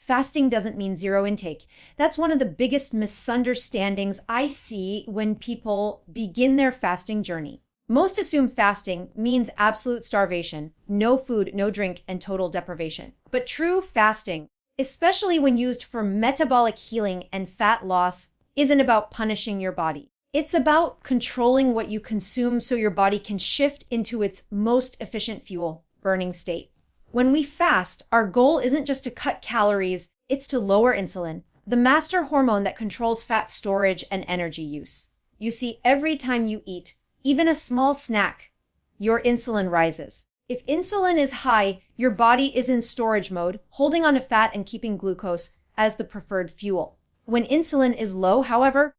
fasting doesn't mean zero intake. That's one of the biggest misunderstandings I see when people begin their fasting journey. Most assume fasting means absolute starvation, no food, no drink, and total deprivation. But true fasting, especially when used for metabolic healing and fat loss, isn't about punishing your body. It's about controlling what you consume so your body can shift into its most efficient fuel, burning state. When we fast, our goal isn't just to cut calories, it's to lower insulin, the master hormone that controls fat storage and energy use. You see, every time you eat, even a small snack, your insulin rises. If insulin is high, your body is in storage mode, holding on to fat and keeping glucose as the preferred fuel. When insulin is low, however,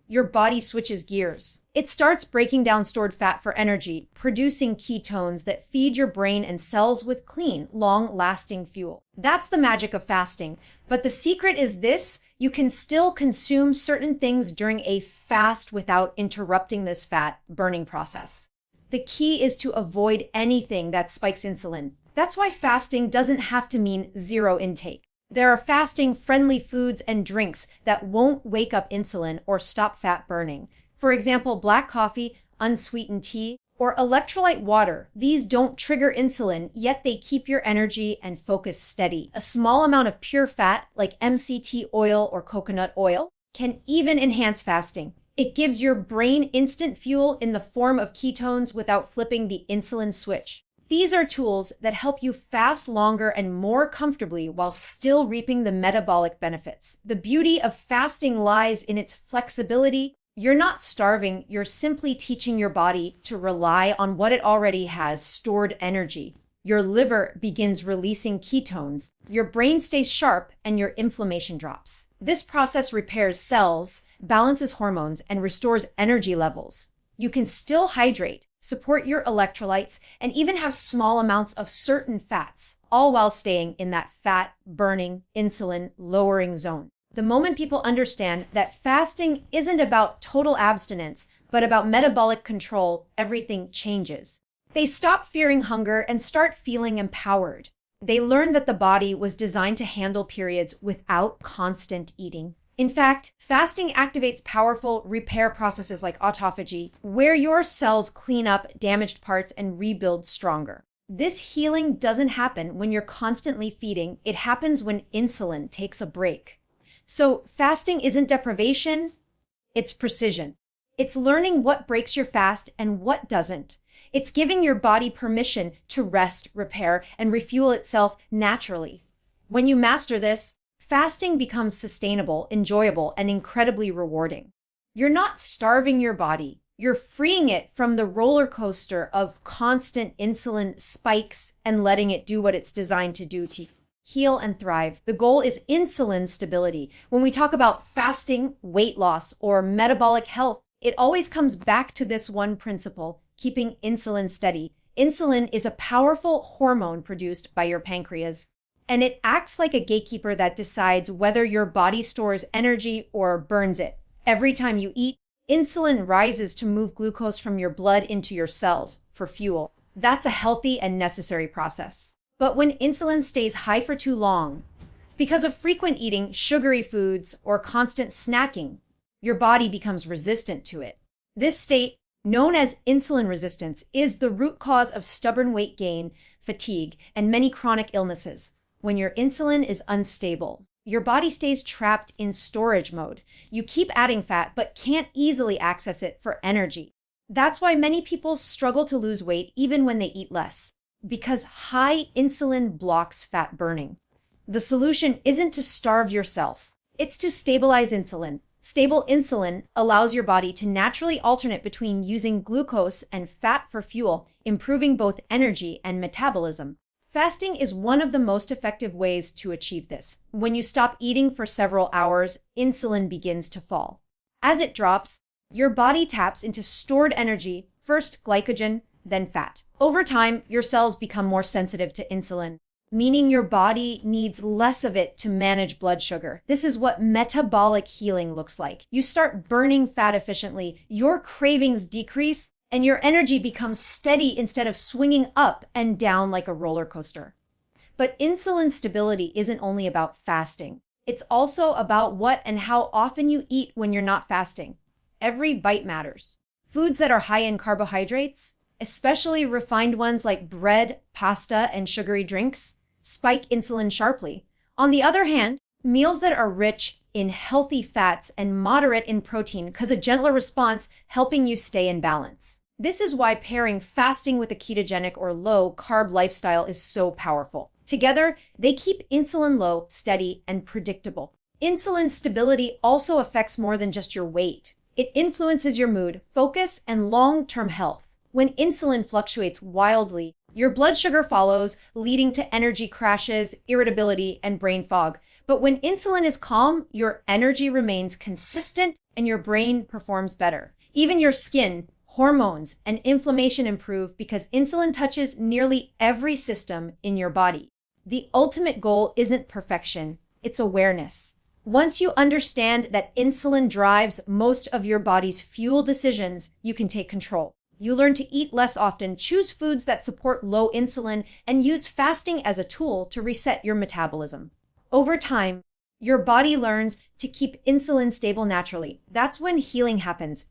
your body switches gears. It starts breaking down stored fat for energy, producing ketones that feed your brain and cells with clean, long-lasting fuel. That's the magic of fasting. But the secret is this: you can still consume certain things during a fast without interrupting this fat burning process. The key is to avoid anything that spikes insulin. That's why fasting doesn't have to mean zero intake. There are fasting-friendly foods and drinks that won't wake up insulin or stop fat burning. For example, black coffee, unsweetened tea, or electrolyte water. These don't trigger insulin, yet they keep your energy and focus steady. A small amount of pure fat, like MCT oil or coconut oil, can even enhance fasting. It gives your brain instant fuel in the form of ketones without flipping the insulin switch. These are tools that help you fast longer and more comfortably while still reaping the metabolic benefits. The beauty of fasting lies in its flexibility. You're not starving, you're simply teaching your body to rely on what it already has, stored energy. Your liver begins releasing ketones, your brain stays sharp, and your inflammation drops. This process repairs cells, balances hormones, and restores energy levels. You can still hydrate, support your electrolytes, and even have small amounts of certain fats, all while staying in that fat-burning, insulin-lowering zone. The moment people understand that fasting isn't about total abstinence, but about metabolic control, everything changes. They stop fearing hunger and start feeling empowered. They learn that the body was designed to handle periods without constant eating. In fact, fasting activates powerful repair processes like autophagy, where your cells clean up damaged parts and rebuild stronger. This healing doesn't happen when you're constantly feeding. It happens when insulin takes a break. So fasting isn't deprivation, it's precision. It's learning what breaks your fast and what doesn't. It's giving your body permission to rest, repair, and refuel itself naturally. When you master this, fasting becomes sustainable, enjoyable, and incredibly rewarding. You're not starving your body. You're freeing it from the roller coaster of constant insulin spikes and letting it do what it's designed to do to heal and thrive. The goal is insulin stability. When we talk about fasting, weight loss, or metabolic health, it always comes back to this one principle: keeping insulin steady. Insulin is a powerful hormone produced by your pancreas, and it acts like a gatekeeper that decides whether your body stores energy or burns it. Every time you eat, insulin rises to move glucose from your blood into your cells for fuel. That's a healthy and necessary process. But when insulin stays high for too long, because of frequent eating, sugary foods, or constant snacking, your body becomes resistant to it. This state, known as insulin resistance, is the root cause of stubborn weight gain, fatigue, and many chronic illnesses. When your insulin is unstable, your body stays trapped in storage mode. You keep adding fat, but can't easily access it for energy. That's why many people struggle to lose weight even when they eat less, because high insulin blocks fat burning. The solution isn't to starve yourself. It's to stabilize insulin. Stable insulin allows your body to naturally alternate between using glucose and fat for fuel, improving both energy and metabolism. Fasting is one of the most effective ways to achieve this. When you stop eating for several hours, insulin begins to fall. As it drops, your body taps into stored energy, first glycogen, then fat. Over time, your cells become more sensitive to insulin, meaning your body needs less of it to manage blood sugar. This is what metabolic healing looks like. You start burning fat efficiently, your cravings decrease, and your energy becomes steady instead of swinging up and down like a roller coaster. But insulin stability isn't only about fasting. It's also about what and how often you eat when you're not fasting. Every bite matters. Foods that are high in carbohydrates, especially refined ones like bread, pasta, and sugary drinks, spike insulin sharply. On the other hand, meals that are rich in healthy fats and moderate in protein cause a gentler response, helping you stay in balance. This is why pairing fasting with a ketogenic or low carb lifestyle is so powerful. Together, they keep insulin low, steady, and predictable. Insulin stability also affects more than just your weight. It influences your mood, focus, and long-term health. When insulin fluctuates wildly, your blood sugar follows, leading to energy crashes, irritability, and brain fog. But when insulin is calm, your energy remains consistent and your brain performs better. Even your skin, hormones, and inflammation improve because insulin touches nearly every system in your body. The ultimate goal isn't perfection, it's awareness. Once you understand that insulin drives most of your body's fuel decisions, you can take control. You learn to eat less often, choose foods that support low insulin, and use fasting as a tool to reset your metabolism. Over time, your body learns to keep insulin stable naturally. That's when healing happens,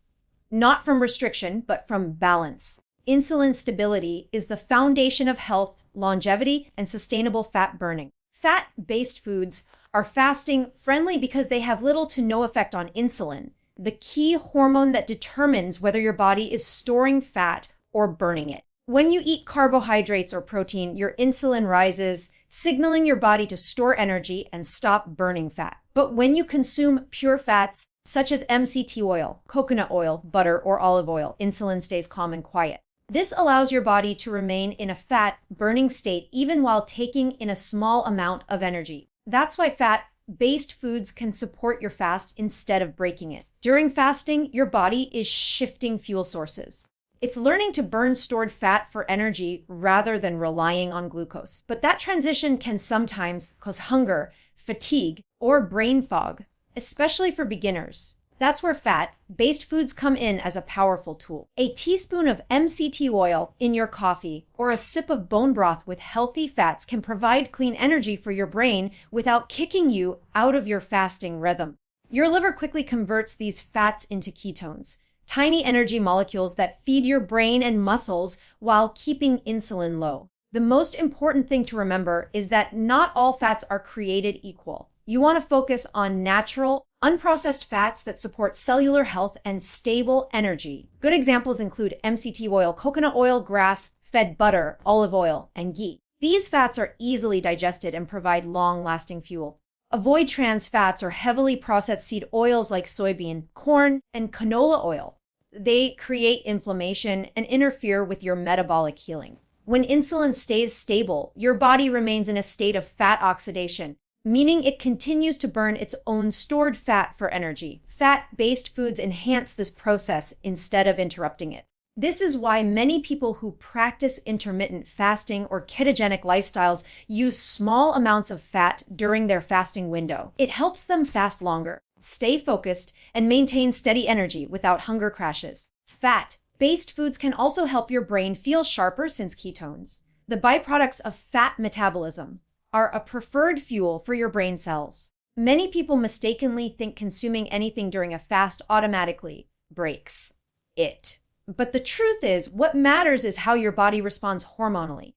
not from restriction, but from balance. Insulin stability is the foundation of health, longevity, and sustainable fat burning. Fat-based foods are fasting friendly because they have little to no effect on insulin, the key hormone that determines whether your body is storing fat or burning it. When you eat carbohydrates or protein, your insulin rises, signaling your body to store energy and stop burning fat. But when you consume pure fats, such as MCT oil, coconut oil, butter, or olive oil, insulin stays calm and quiet. This allows your body to remain in a fat-burning state even while taking in a small amount of energy. That's why fat-based foods can support your fast instead of breaking it. During fasting, your body is shifting fuel sources. It's learning to burn stored fat for energy rather than relying on glucose. But that transition can sometimes cause hunger, fatigue, or brain fog, especially for beginners. That's where fat-based foods come in as a powerful tool. A teaspoon of MCT oil in your coffee or a sip of bone broth with healthy fats can provide clean energy for your brain without kicking you out of your fasting rhythm. Your liver quickly converts these fats into ketones, tiny energy molecules that feed your brain and muscles while keeping insulin low. The most important thing to remember is that not all fats are created equal. You want to focus on natural, unprocessed fats that support cellular health and stable energy. Good examples include MCT oil, coconut oil, grass-fed butter, olive oil, and ghee. These fats are easily digested and provide long-lasting fuel. Avoid trans fats or heavily processed seed oils like soybean, corn, and canola oil. They create inflammation and interfere with your metabolic healing. When insulin stays stable, your body remains in a state of fat oxidation, meaning it continues to burn its own stored fat for energy. Fat-based foods enhance this process instead of interrupting it. This is why many people who practice intermittent fasting or ketogenic lifestyles use small amounts of fat during their fasting window. It helps them fast longer, stay focused, and maintain steady energy without hunger crashes. Fat-based foods can also help your brain feel sharper since ketones, the byproducts of fat metabolism, are a preferred fuel for your brain cells. Many people mistakenly think consuming anything during a fast automatically breaks it. But the truth is, what matters is how your body responds hormonally.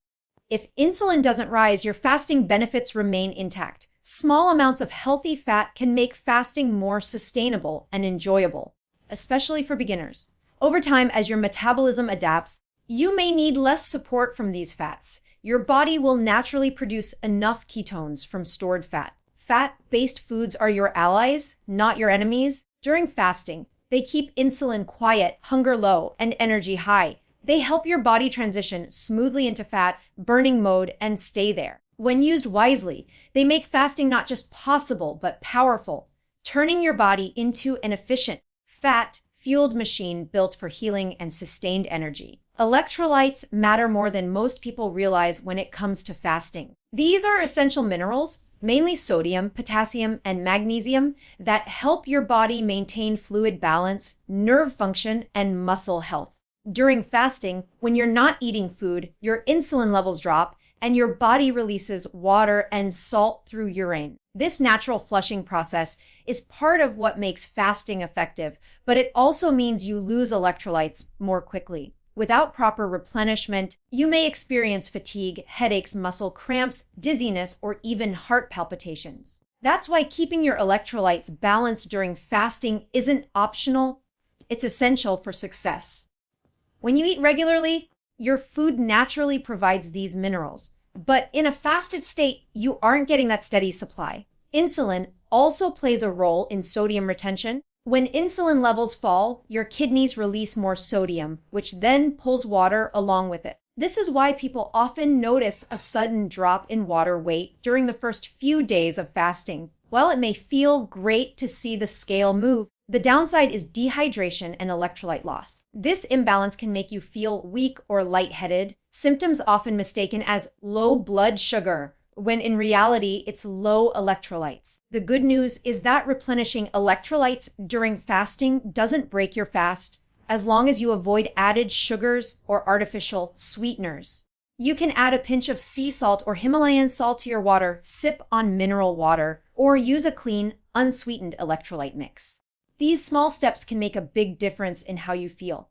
If insulin doesn't rise, your fasting benefits remain intact. Small amounts of healthy fat can make fasting more sustainable and enjoyable, especially for beginners. Over time, as your metabolism adapts, you may need less support from these fats. Your body will naturally produce enough ketones from stored fat. Fat-based foods are your allies, not your enemies. During fasting, they keep insulin quiet, hunger low, and energy high. They help your body transition smoothly into fat-burning mode and stay there. When used wisely, they make fasting not just possible, but powerful, turning your body into an efficient, fat-fueled machine built for healing and sustained energy. Electrolytes matter more than most people realize when it comes to fasting. These are essential minerals, mainly sodium, potassium, and magnesium, that help your body maintain fluid balance, nerve function, and muscle health. During fasting, when you're not eating food, your insulin levels drop, and your body releases water and salt through urine. This natural flushing process is part of what makes fasting effective, but it also means you lose electrolytes more quickly. Without proper replenishment, you may experience fatigue, headaches, muscle cramps, dizziness, or even heart palpitations. That's why keeping your electrolytes balanced during fasting isn't optional, it's essential for success. When you eat regularly, your food naturally provides these minerals, but in a fasted state, you aren't getting that steady supply. Insulin also plays a role in sodium retention. When insulin levels fall, your kidneys release more sodium, which then pulls water along with it. This is why people often notice a sudden drop in water weight during the first few days of fasting. While it may feel great to see the scale move, the downside is dehydration and electrolyte loss. This imbalance can make you feel weak or lightheaded, symptoms often mistaken as low blood sugar, when in reality, it's low electrolytes. The good news is that replenishing electrolytes during fasting doesn't break your fast, as long as you avoid added sugars or artificial sweeteners. You can add a pinch of sea salt or Himalayan salt to your water, sip on mineral water, or use a clean, unsweetened electrolyte mix. These small steps can make a big difference in how you feel.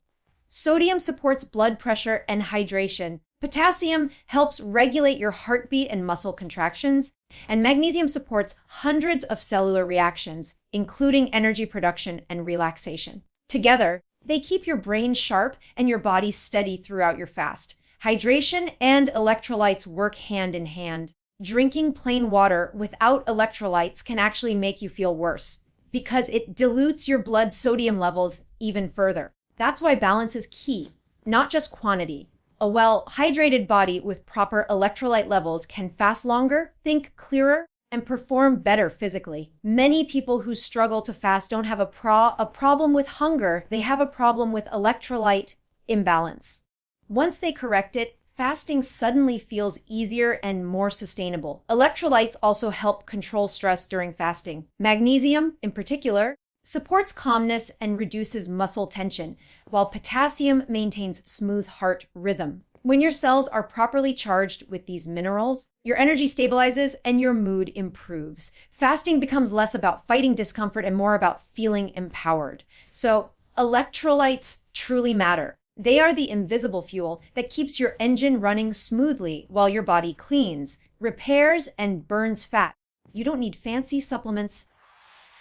Sodium supports blood pressure and hydration. Potassium helps regulate your heartbeat and muscle contractions. And magnesium supports hundreds of cellular reactions, including energy production and relaxation. Together, they keep your brain sharp and your body steady throughout your fast. Hydration and electrolytes work hand in hand. Drinking plain water without electrolytes can actually make you feel worse, because it dilutes your blood sodium levels even further. That's why balance is key, not just quantity. A well-hydrated body with proper electrolyte levels can fast longer, think clearer, and perform better physically. Many people who struggle to fast don't have a problem with hunger, they have a problem with electrolyte imbalance. Once they correct it, fasting suddenly feels easier and more sustainable. Electrolytes also help control stress during fasting. Magnesium, in particular, supports calmness and reduces muscle tension, while potassium maintains smooth heart rhythm. When your cells are properly charged with these minerals, your energy stabilizes and your mood improves. Fasting becomes less about fighting discomfort and more about feeling empowered. So, electrolytes truly matter. They are the invisible fuel that keeps your engine running smoothly while your body cleans, repairs, and burns fat. You don't need fancy supplements,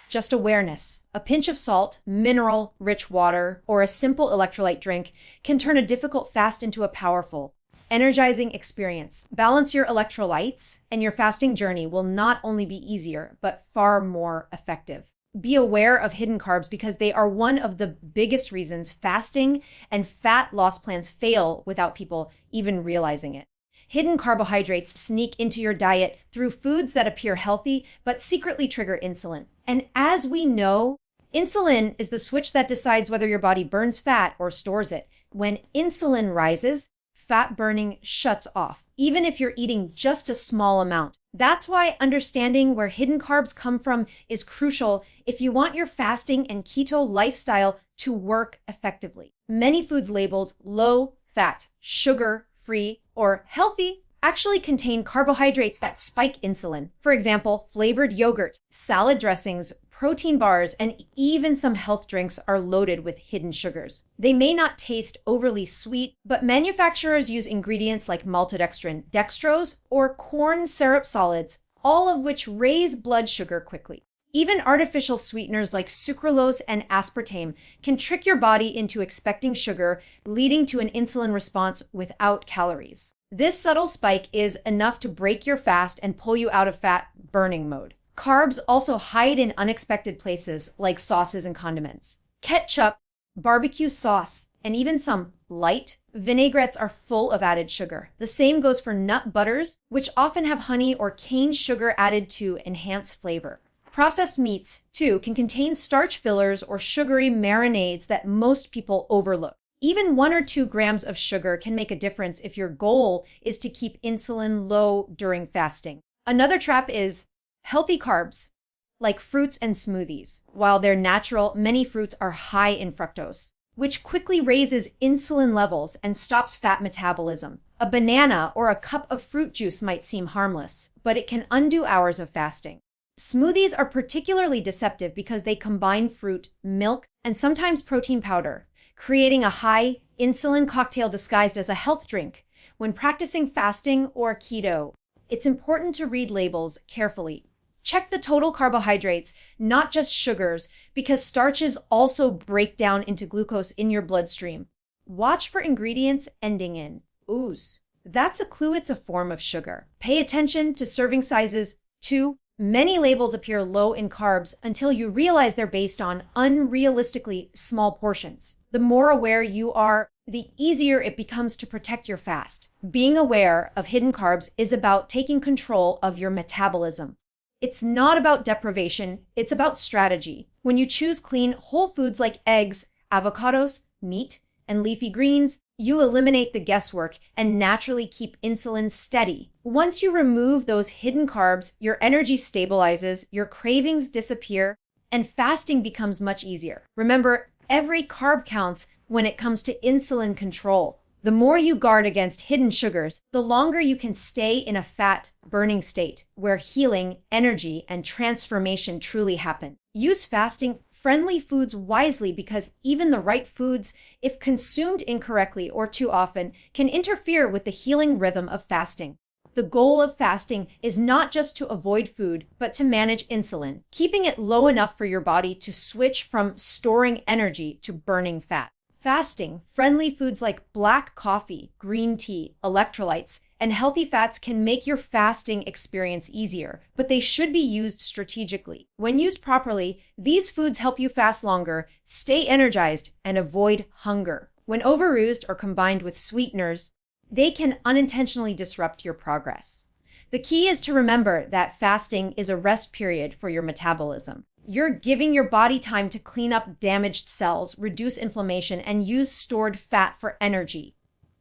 just awareness. A pinch of salt, mineral-rich water, or a simple electrolyte drink can turn a difficult fast into a powerful, energizing experience. Balance your electrolytes, and your fasting journey will not only be easier, but far more effective. Be aware of hidden carbs because they are one of the biggest reasons fasting and fat loss plans fail without people even realizing it. Hidden carbohydrates sneak into your diet through foods that appear healthy but secretly trigger insulin. And as we know, insulin is the switch that decides whether your body burns fat or stores it. When insulin rises, fat burning shuts off, even if you're eating just a small amount. That's why understanding where hidden carbs come from is crucial if you want your fasting and keto lifestyle to work effectively. Many foods labeled low fat, sugar-free, or healthy actually contain carbohydrates that spike insulin. For example, flavored yogurt, salad dressings, protein bars, and even some health drinks are loaded with hidden sugars. They may not taste overly sweet, but manufacturers use ingredients like maltodextrin, dextrose, or corn syrup solids, all of which raise blood sugar quickly. Even artificial sweeteners like sucralose and aspartame can trick your body into expecting sugar, leading to an insulin response without calories. This subtle spike is enough to break your fast and pull you out of fat burning mode. Carbs also hide in unexpected places like sauces and condiments. Ketchup, barbecue sauce, and even some light vinaigrettes are full of added sugar. The same goes for nut butters, which often have honey or cane sugar added to enhance flavor. Processed meats, too, can contain starch fillers or sugary marinades that most people overlook. Even 1 or 2 grams of sugar can make a difference if your goal is to keep insulin low during fasting. Another trap is healthy carbs, like fruits and smoothies. While they're natural, many fruits are high in fructose, which quickly raises insulin levels and stops fat metabolism. A banana or a cup of fruit juice might seem harmless, but it can undo hours of fasting. Smoothies are particularly deceptive because they combine fruit, milk, and sometimes protein powder, creating a high insulin cocktail disguised as a health drink. When practicing fasting or keto, it's important to read labels carefully. Check the total carbohydrates, not just sugars, because starches also break down into glucose in your bloodstream. Watch for ingredients ending in ooze. That's a clue it's a form of sugar. Pay attention to serving sizes too. Many labels appear low in carbs until you realize they're based on unrealistically small portions. The more aware you are, the easier it becomes to protect your fast. Being aware of hidden carbs is about taking control of your metabolism. It's not about deprivation, it's about strategy. When you choose clean, whole foods like eggs, avocados, meat, and leafy greens, you eliminate the guesswork and naturally keep insulin steady. Once you remove those hidden carbs, your energy stabilizes, your cravings disappear, and fasting becomes much easier. Remember, every carb counts when it comes to insulin control. The more you guard against hidden sugars, the longer you can stay in a fat burning state where healing, energy, and transformation truly happen. Use fasting-friendly foods wisely because even the right foods, if consumed incorrectly or too often, can interfere with the healing rhythm of fasting. The goal of fasting is not just to avoid food, but to manage insulin, keeping it low enough for your body to switch from storing energy to burning fat. Fasting, friendly foods like black coffee, green tea, electrolytes, and healthy fats can make your fasting experience easier, but they should be used strategically. When used properly, these foods help you fast longer, stay energized, and avoid hunger. When overused or combined with sweeteners, they can unintentionally disrupt your progress. The key is to remember that fasting is a rest period for your metabolism. You're giving your body time to clean up damaged cells, reduce inflammation, and use stored fat for energy.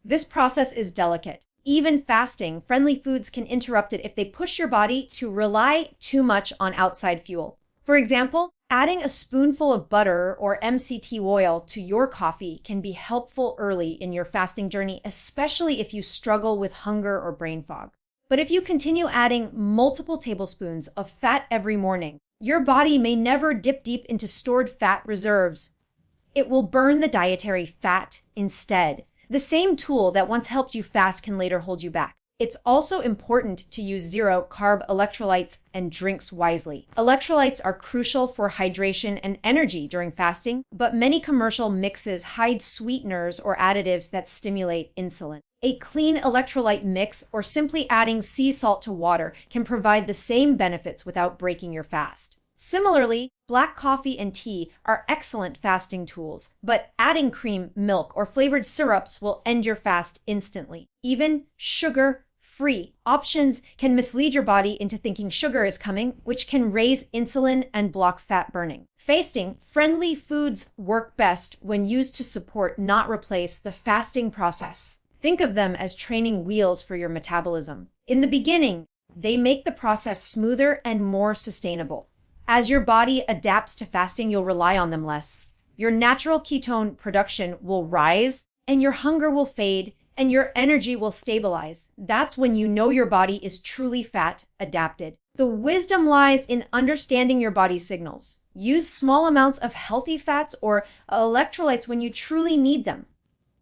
This process is delicate. Even fasting, friendly foods can interrupt it if they push your body to rely too much on outside fuel. For example, adding a spoonful of butter or MCT oil to your coffee can be helpful early in your fasting journey, especially if you struggle with hunger or brain fog. But if you continue adding multiple tablespoons of fat every morning, your body may never dip deep into stored fat reserves. It will burn the dietary fat instead. The same tool that once helped you fast can later hold you back. It's also important to use zero-carb electrolytes and drinks wisely. Electrolytes are crucial for hydration and energy during fasting, but many commercial mixes hide sweeteners or additives that stimulate insulin. A clean electrolyte mix or simply adding sea salt to water can provide the same benefits without breaking your fast. Similarly, black coffee and tea are excellent fasting tools, but adding cream, milk, or flavored syrups will end your fast instantly. Even sugar-free options can mislead your body into thinking sugar is coming, which can raise insulin and block fat burning. Fasting-friendly foods work best when used to support, not replace, the fasting process. Think of them as training wheels for your metabolism. In the beginning, they make the process smoother and more sustainable. As your body adapts to fasting, you'll rely on them less. Your natural ketone production will rise, and your hunger will fade, and your energy will stabilize. That's when you know your body is truly fat adapted. The wisdom lies in understanding your body's signals. Use small amounts of healthy fats or electrolytes when you truly need them,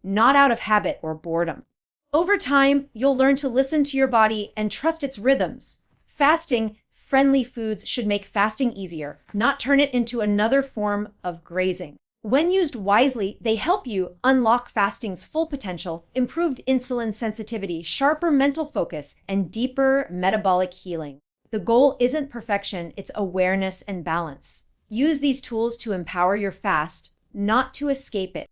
not out of habit or boredom. Over time, you'll learn to listen to your body and trust its rhythms. Fasting-friendly foods should make fasting easier, not turn it into another form of grazing. When used wisely, they help you unlock fasting's full potential, improved insulin sensitivity, sharper mental focus, and deeper metabolic healing. The goal isn't perfection, it's awareness and balance. Use these tools to empower your fast, not to escape it.